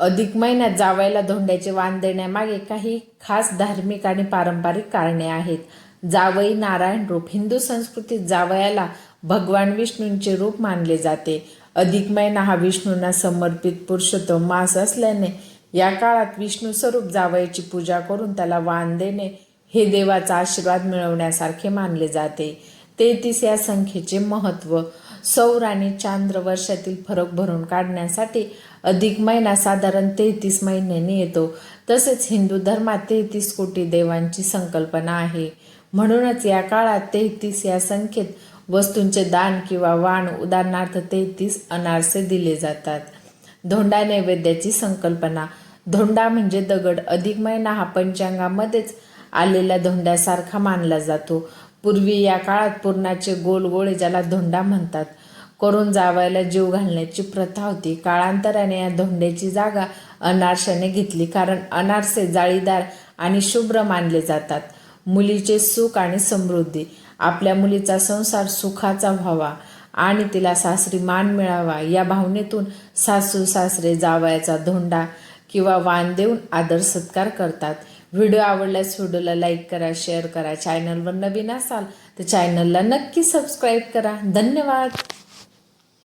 अधिक महिन्यात जावयाला धोंड्याचे वाण देण्यामागे काही खास धार्मिक आणि पारंपरिक कारणे आहेत. जावई नारायण रूप. हिंदू संस्कृतीत जावयाला भगवान विष्णूंचे रूप मानले जाते. अधिक महिना हा विष्णूंना समर्पित पुरुषोत्तम मास असल्याने या काळात विष्णू स्वरूप जावयाची पूजा करून त्याला वाण देणे हे देवाचा आशीर्वाद मिळवण्यासारखे मानले जाते. 33 या संख्येचे महत्त्व. सौर आणि चांद्र वर्षातील फरक भरून काढण्यासाठी अधिक महिना साधारण 33 महिन्यांनी येतो. तसेच हिंदू धर्मात 33 कोटी देवांची संकल्पना आहे. म्हणूनच या काळात 33 या संख्येत वस्तूंचे दान किंवा वाण, उदाहरणार्थ 33 अनारसे दिले जातात. धोंडा नैवेद्याची संकल्पना. धोंडा म्हणजे दगड. अधिक महिना हा पंचांगामध्येच आलेल्या धोंड्यासारखा मानला जातो. पूर्वी या काळात पुरणाचे गोल गोळे, ज्याला धोंडा म्हणतात, करून जावयाला जीव घालण्याची प्रथा होती. काळांतराने या धोंड्याची जागा अनारशाने घेतली, कारण अनारसे जाळीदार आणि शुभ्र मानले जातात. मुलीचे सुख आणि समृद्धी. आपल्या मुलीचा संसार सुखाचा व्हावा आणि तिला सासरी मान मिळावा या भावनेतून सासू सासरे जावयाचा धोंडा किंवा वाण देऊन आदर सत्कार करतात. व्हिडिओ आवडल्यास व्हिडिओला लाईक करा, शेअर करा. चॅनलवर नवीन असाल तर चॅनलला नक्की सबस्क्राईब करा. धन्यवाद.